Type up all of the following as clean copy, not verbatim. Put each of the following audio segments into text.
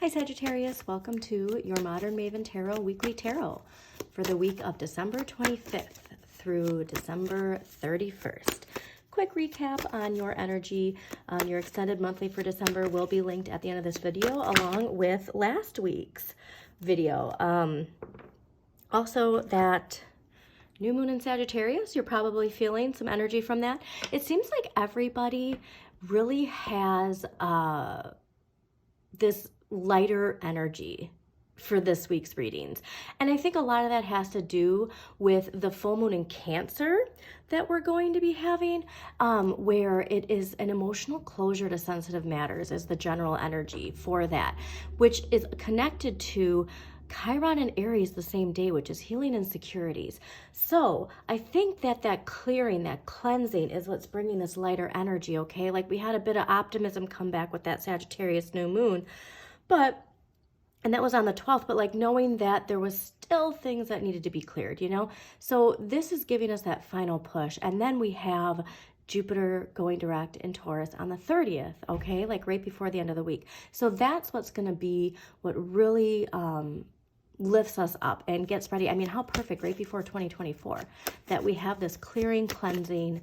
Hi Sagittarius, welcome to your Modern Maven Tarot Weekly Tarot for the week of December 25th through December 31st. Quick recap on your energy. Your extended monthly for December will be linked at the end of this video along with last week's video. Also, that new moon in Sagittarius, you're probably feeling some energy from that. It seems like everybody really has this lighter energy for this week's readings. And I think a lot of that has to do with the full moon in Cancer that we're going to be having, where it is an emotional closure to sensitive matters is the general energy for that, which is connected to Chiron and Aries the same day, which is healing insecurities. So I think that clearing, that cleansing is what's bringing this lighter energy, okay? Like we had a bit of optimism come back with that Sagittarius new moon, and that was on the 12th, but like knowing that there was still things that needed to be cleared, you know? So this is giving us that final push. And then we have Jupiter going direct in Taurus on the 30th, okay? Like right before the end of the week. So that's what's going to be what really lifts us up and gets ready. I mean, how perfect right before 2024 that we have this clearing, cleansing,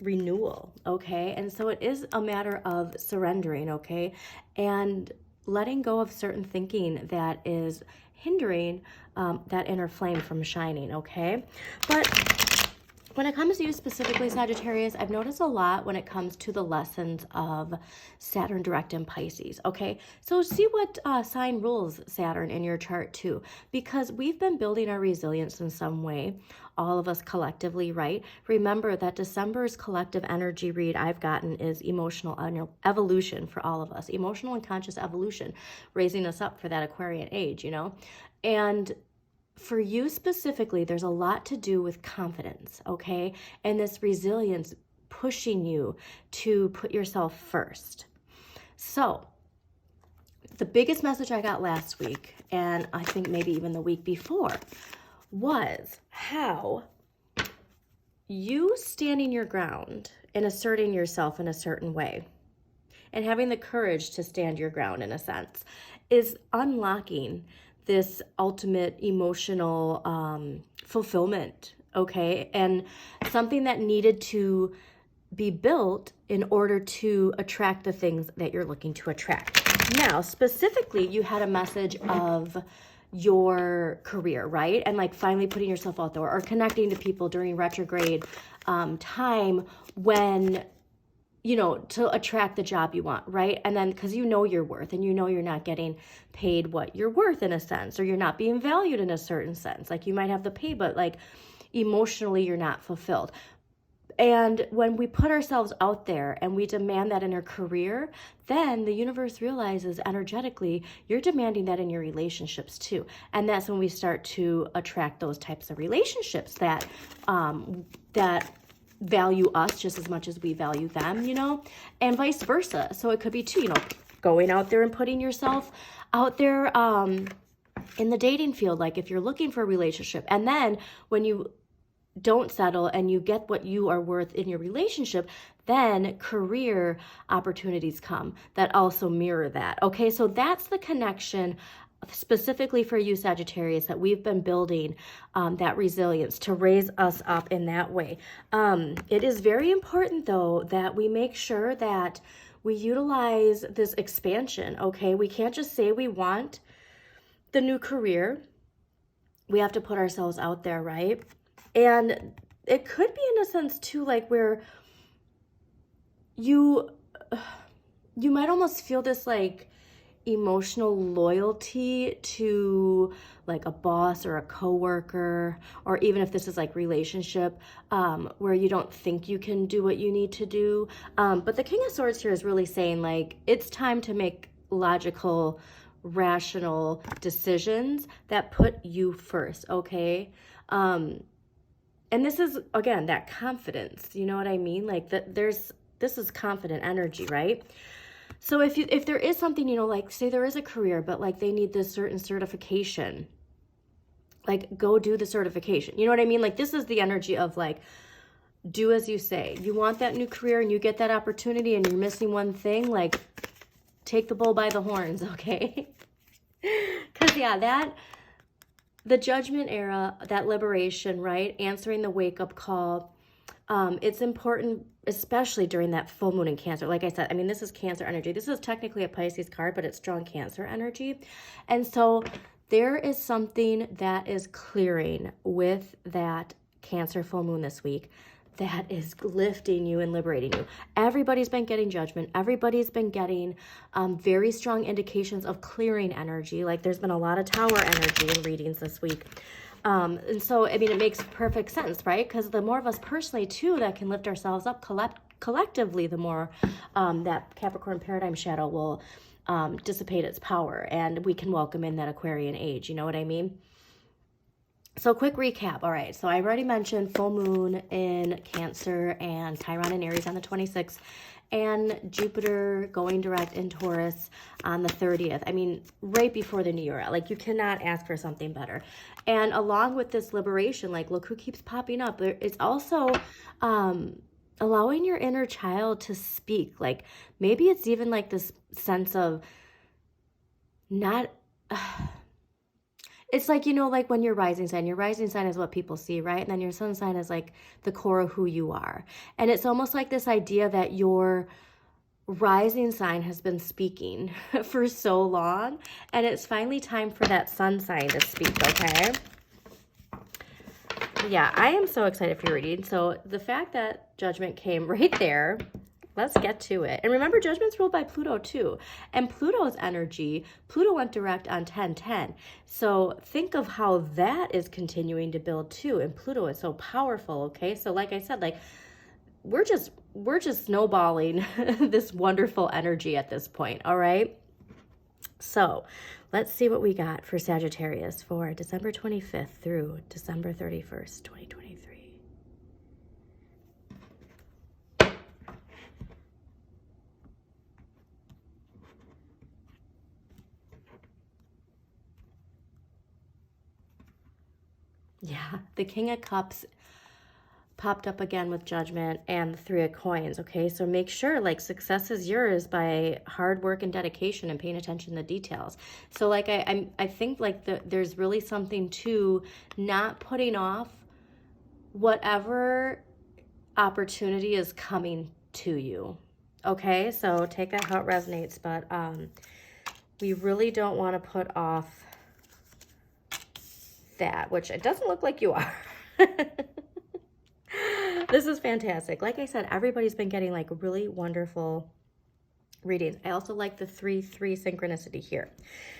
renewal, okay? And so it is a matter of surrendering, okay? And letting go of certain thinking that is hindering that inner flame from shining, okay? But when it comes to you specifically, Sagittarius, I've noticed a lot when it comes to the lessons of Saturn direct in Pisces, okay? So see what sign rules Saturn in your chart too, because we've been building our resilience in some way, all of us collectively, right? Remember that December's collective energy read I've gotten is emotional evolution for all of us, emotional and conscious evolution, raising us up for that Aquarian age, you know? And for you specifically, there's a lot to do with confidence, okay? And this resilience pushing you to put yourself first. So the biggest message I got last week, and I think maybe even the week before, was how you standing your ground and asserting yourself in a certain way and having the courage to stand your ground in a sense is unlocking this ultimate emotional fulfillment, okay? And something that needed to be built in order to attract the things that you're looking to attract. Now, specifically, you had a message of your career, right? And like finally putting yourself out there or connecting to people during retrograde time when, you know, to attract the job you want, right? And then because you know your worth and you know you're not getting paid what you're worth in a sense, or you're not being valued in a certain sense. Like you might have the pay, but like emotionally you're not fulfilled. And when we put ourselves out there and we demand that in our career, then the universe realizes energetically you're demanding that in your relationships too. And that's when we start to attract those types of relationships that that value us just as much as we value them, you know, and vice versa. So it could be too, you know, going out there and putting yourself out there in the dating field, like if you're looking for a relationship, and then when you don't settle and you get what you are worth in your relationship, then career opportunities come that also mirror that. Okay, so that's the connection specifically for you, Sagittarius, that we've been building that resilience to raise us up in that way. It is very important, though, that we make sure that we utilize this expansion, okay? We can't just say we want the new career. We have to put ourselves out there, right? And it could be in a sense, too, like where you might almost feel this, like, emotional loyalty to like a boss or a coworker, or even if this is like relationship, where you don't think you can do what you need to do. But the King of Swords here is really saying like, it's time to make logical, rational decisions that put you first, okay? And this is, again, that confidence, you know what I mean? Like this is confident energy, right? So if there is something, you know, like say there is a career, but like they need this certain certification, like go do the certification. You know what I mean? Like this is the energy of like, do as you say. You want that new career and you get that opportunity and you're missing one thing, like take the bull by the horns, okay? Because, yeah, the Judgment era, that liberation, right? Answering the wake-up call. It's important, especially during that full moon in Cancer. Like I said, I mean, this is Cancer energy. This is technically a Pisces card, but it's strong Cancer energy. And so there is something that is clearing with that Cancer full moon this week that is lifting you and liberating you. Everybody's been getting judgment. Everybody's been getting very strong indications of clearing energy. Like there's been a lot of Tower energy in readings this week. And so, I mean, it makes perfect sense, right? Because the more of us personally, too, that can lift ourselves up collectively, the more that Capricorn paradigm shadow will dissipate its power, and we can welcome in that Aquarian age. You know what I mean? So quick recap. All right. So I've already mentioned full moon in Cancer and Chiron in Aries on the 26th. And Jupiter going direct in Taurus on the 30th. I mean, right before the new year. Like, you cannot ask for something better. And along with this liberation, like, look who keeps popping up. It's also allowing your inner child to speak. Like, maybe it's even like this sense of not... It's like, you know, like when your rising sign is what people see, right? And then your sun sign is like the core of who you are. And it's almost like this idea that your rising sign has been speaking for so long, and it's finally time for that sun sign to speak, okay? Yeah, I am so excited for your reading. So the fact that judgment came right there, let's get to it. And remember, judgment's ruled by Pluto too. And Pluto's energy, Pluto went direct on 10/10. So think of how that is continuing to build too. And Pluto is so powerful, okay? So like I said, like we're just snowballing this wonderful energy at this point, all right? So let's see what we got for Sagittarius for December 25th through December 31st, 2023. Yeah, the King of Cups popped up again with judgment and the Three of Coins, okay? So make sure, like, success is yours by hard work and dedication and paying attention to the details. So, like, I think, like, there's really something to not putting off whatever opportunity is coming to you, okay? So take that how it resonates, but we really don't want to put off that, which it doesn't look like you are. This is fantastic. Like I said, everybody's been getting like really wonderful readings. I also like the 3-3 synchronicity here.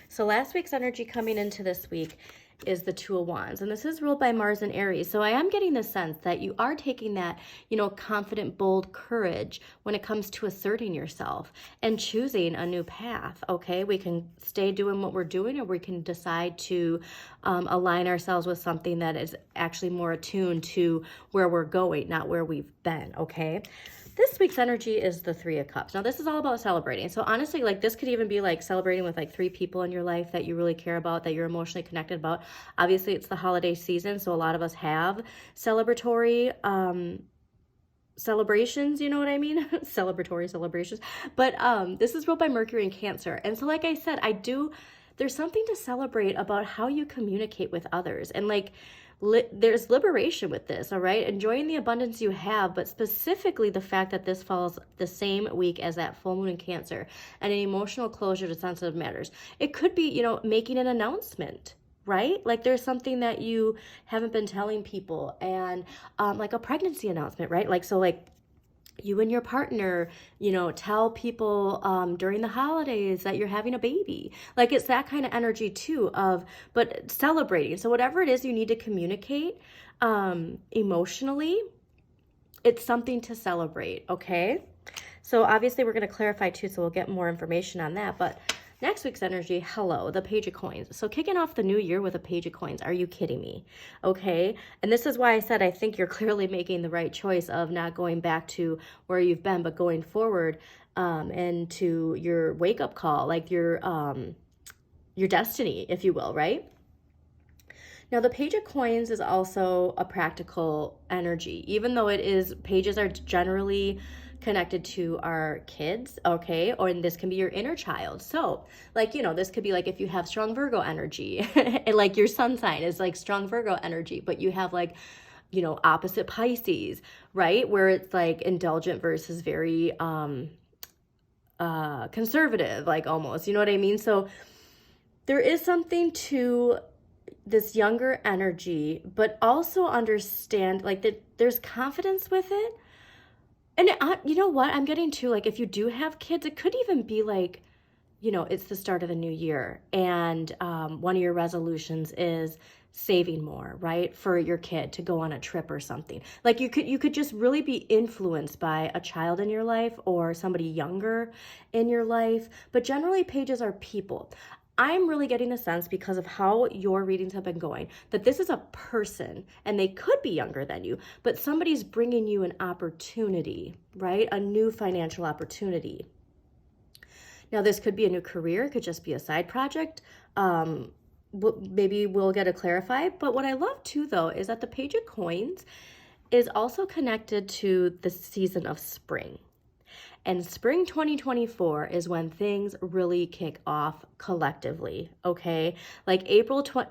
So last week's energy coming into this week is the Two of Wands, and this is ruled by Mars and Aries. So I am getting the sense that you are taking that, you know, confident, bold courage when it comes to asserting yourself and choosing a new path, okay? We can stay doing what we're doing, or we can decide to align ourselves with something that is actually more attuned to where we're going, not where we've been, okay? This week's energy is the Three of Cups. Now, this is all about celebrating. So honestly, like, this could even be like celebrating with like 3 people in your life that you really care about, that you're emotionally connected about. Obviously, it's the holiday season, so a lot of us have celebratory celebrations, you know what I mean? Celebratory celebrations. But this is ruled by Mercury in Cancer. And so, like I said, there's something to celebrate about how you communicate with others. And like, there's liberation with this, all right? Enjoying the abundance you have, but specifically the fact that this falls the same week as that full moon in Cancer and an emotional closure to sensitive matters. It could be, you know, making an announcement, right? Like there's something that you haven't been telling people, and like a pregnancy announcement, right? Like, so like, you and your partner, you know, tell people during the holidays that you're having a baby. Like, it's that kind of energy too, but celebrating. So whatever it is you need to communicate emotionally, it's something to celebrate, okay? So obviously we're going to clarify too, so we'll get more information on that. But next week's energy, hello, the Page of Coins. So kicking off the new year with a Page of Coins. Are you kidding me? Okay. And this is why I said I think you're clearly making the right choice of not going back to where you've been, but going forward and to your wake-up call, like your destiny, if you will, right? Now, the Page of Coins is also a practical energy, even though pages are generally connected to our kids, okay? Or and this can be your inner child. So like, you know, this could be like if you have strong Virgo energy and like your sun sign is like strong Virgo energy, but you have like, you know, opposite Pisces, right? Where it's like indulgent versus very conservative, like almost, you know what I mean? So there is something to this younger energy, but also understand like that there's confidence with it. And you know what I'm getting to, like if you do have kids, it could even be like, you know, it's the start of the new year and one of your resolutions is saving more, right? For your kid to go on a trip or something. Like you could just really be influenced by a child in your life or somebody younger in your life. But generally pages are people. I'm really getting the sense because of how your readings have been going that this is a person and they could be younger than you, but somebody's bringing you an opportunity, right? A new financial opportunity. Now, this could be a new career. It could just be a side project. Maybe we'll get to clarify. But what I love too, though, is that the Page of Coins is also connected to the season of spring. And spring 2024 is when things really kick off collectively, okay? Like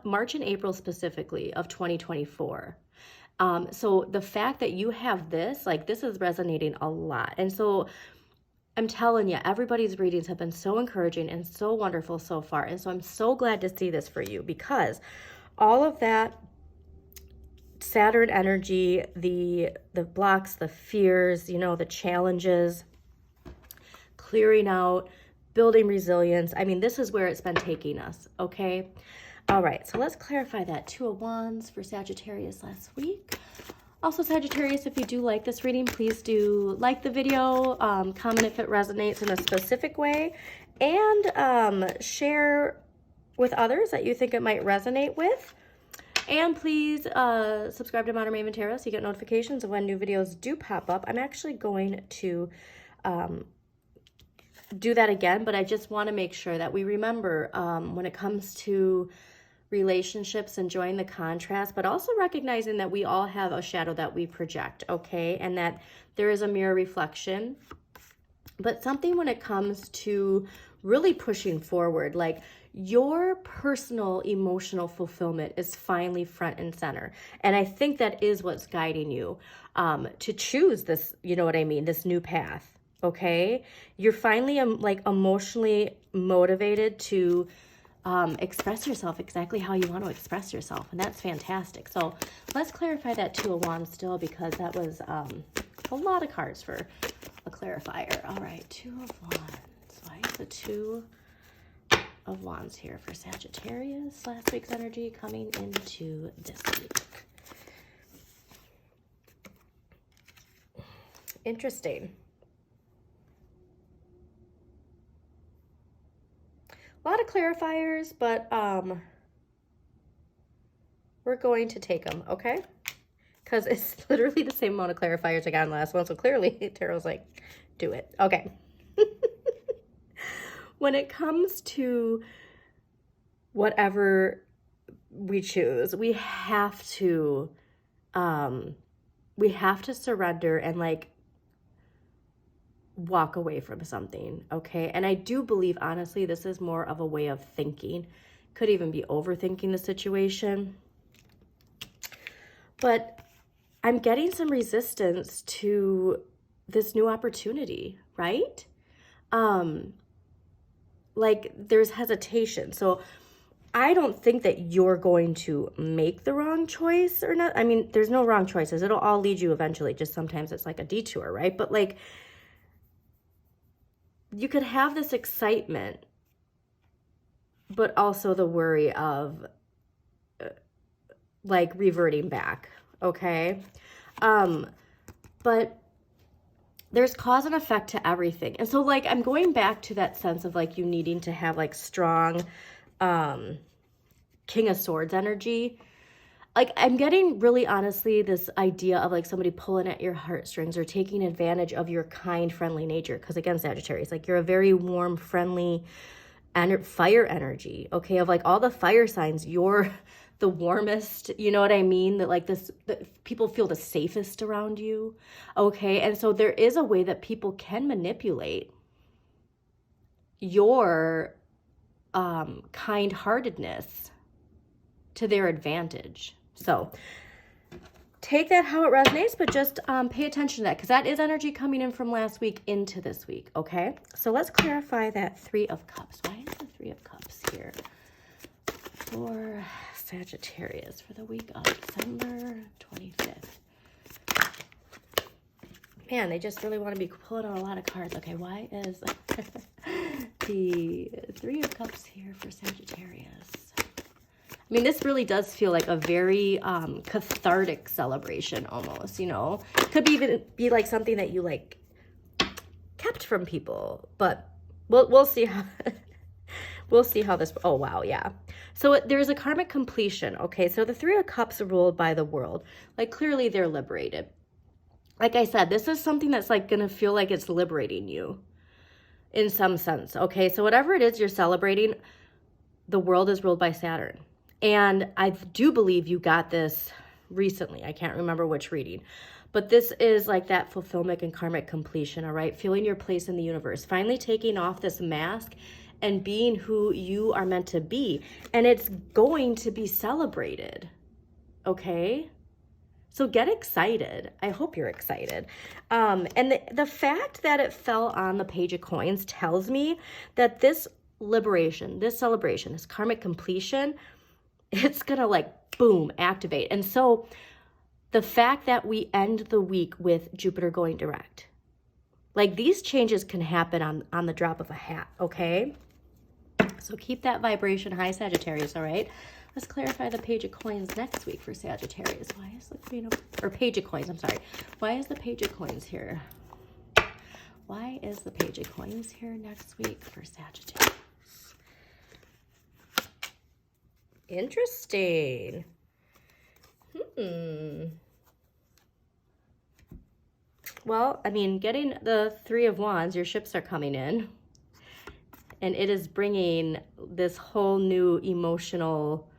March and April specifically of 2024. So the fact that you have this, like this is resonating a lot. And so I'm telling you, everybody's readings have been so encouraging and so wonderful so far. And so I'm so glad to see this for you because all of that Saturn energy, the blocks, the fears, you know, the challenges, clearing out, building resilience. I mean, this is where it's been taking us, okay? All right, so let's clarify that. Two of Wands for Sagittarius last week. Also, Sagittarius, if you do like this reading, please do like the video, comment if it resonates in a specific way, and share with others that you think it might resonate with. And please subscribe to Modern Maven Tarot so you get notifications of when new videos do pop up. I'm actually going to do that again, but I just want to make sure that we remember when it comes to relationships, enjoying the contrast, but also recognizing that we all have a shadow that we project, okay? And that there is a mirror reflection, but something when it comes to really pushing forward, like your personal emotional fulfillment is finally front and center. And I think that is what's guiding you to choose this, you know what I mean, this new path. Okay, you're finally like emotionally motivated to express yourself exactly how you want to express yourself, and that's fantastic. So let's clarify that Two of Wands still, because that was a lot of cards for a clarifier. All right, Two of Wands. Why is the Two of Wands here for Sagittarius? Last week's energy coming into this week. Interesting. A lot of clarifiers, but we're going to take them, okay? Because it's literally the same amount of clarifiers I got in the last one, so clearly Tarot's like, do it. Okay. When it comes to whatever we choose, we have to surrender and like walk away from something, okay? And I do believe, honestly, this is more of a way of thinking. Could even be overthinking the situation. But I'm getting some resistance to this new opportunity, right? Like there's hesitation. So I don't think that you're going to make the wrong choice or not. I mean, there's no wrong choices. It'll all lead you eventually. Just sometimes it's like a detour, right? But like, you could have this excitement, but also the worry of like reverting back, okay? But there's cause and effect to everything. And so like, I'm going back to that sense of like you needing to have like strong King of Swords energy. Like I'm getting really honestly this idea of like somebody pulling at your heartstrings or taking advantage of your kind, friendly nature. Because again, Sagittarius, like you're a very warm, friendly, and fire energy, okay? Of like all the fire signs, you're the warmest, you know what I mean? That like this, that people feel the safest around you. Okay. And so there is a way that people can manipulate your kind-heartedness to their advantage. So take that how it resonates, but just pay attention to that, because that is energy coming in from last week into this week, okay? So let's clarify that Three of Cups. Why is the Three of Cups here for Sagittarius for the week of December 25th? Man, they just really want to be pulling out a lot of cards. Okay, why is the Three of Cups here for Sagittarius? I mean, this really does feel like a very cathartic celebration almost, you know. Could even be like something that you like kept from people, but we'll see how we'll see how this, oh wow, yeah. So there's a karmic completion, okay? So the Three of Cups are ruled by the world. Like clearly they're liberated. Like I said, this is something that's like going to feel like it's liberating you in some sense, okay? So whatever it is you're celebrating, the world is ruled by Saturn. And I do believe you got this recently. I can't remember which reading. But this is like that fulfillment and karmic completion, all right? Feeling your place in the universe. Finally taking off this mask and being who you are meant to be. And it's going to be celebrated, okay? So get excited. I hope you're excited. And the fact that it fell on the Page of Coins tells me that this liberation, this celebration, this karmic completion, it's going to like, boom, activate. And so the fact that we end the week with Jupiter going direct, like these changes can happen on the drop of a hat, okay? So keep that vibration high, Sagittarius, all right? Let's clarify the Page of Coins next week for Sagittarius. Why is the Queen of, or Page of Coins, I'm sorry. Why is the Page of Coins here? Why is the Page of Coins here next week for Sagittarius? Interesting. Well, I mean, getting the Three of Wands, your ships are coming in. And it is bringing this whole new emotional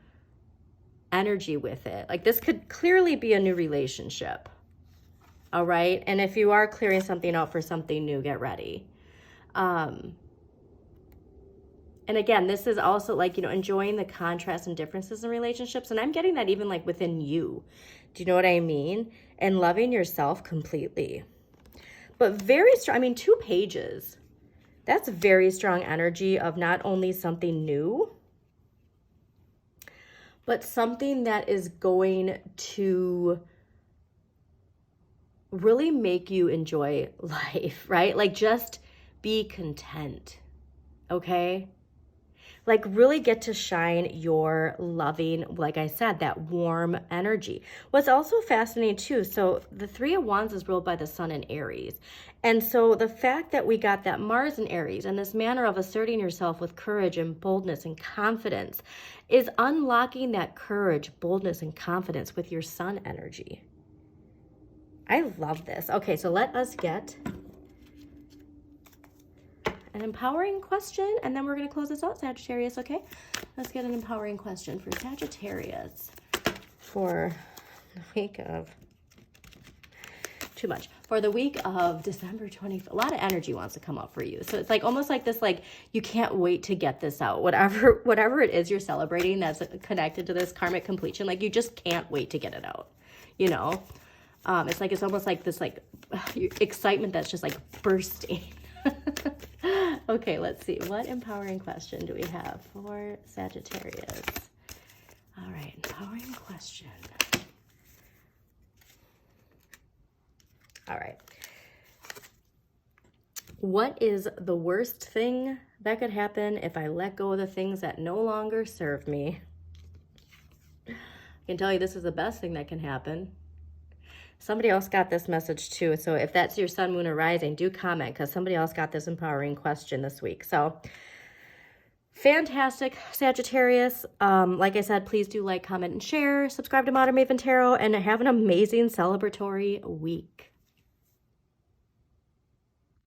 energy with it. Like this could clearly be a new relationship. All right. And if you are clearing something out for something new, get ready. And again, this is also like, you know, enjoying the contrast and differences in relationships. And I'm getting that even like within you. Do you know what I mean? And loving yourself completely. But very strong, I mean, 2 pages. That's very strong energy of not only something new, but something that is going to really make you enjoy life, right? Like just be content, okay? Like really get to shine your loving, like I said, that warm energy. What's also fascinating too, so the Three of Wands is ruled by the Sun in Aries. And so the fact that we got that Mars in Aries and this manner of asserting yourself with courage and boldness and confidence is unlocking that courage, boldness, and confidence with your Sun energy. I love this. Okay, so let us get an empowering question, and then we're going to close this out, Sagittarius, okay? Let's get an empowering question for Sagittarius for the week of, too much, for the week of December 20th. A lot of energy wants to come up for you. So it's like almost like this, like you can't wait to get this out. Whatever it is you're celebrating that's connected to this karmic completion, like you just can't wait to get it out, you know? It's like, it's almost like this like excitement that's just like bursting. Okay, let's see. What empowering question do we have for Sagittarius? All right, empowering question. All right. What is the worst thing that could happen if I let go of the things that no longer serve me? I can tell you this is the best thing that can happen. Somebody else got this message too. So if that's your sun, moon, or rising, do comment because somebody else got this empowering question this week. So fantastic, Sagittarius. Like I said, please do like, comment, and share. Subscribe to Modern Maven Tarot and have an amazing celebratory week.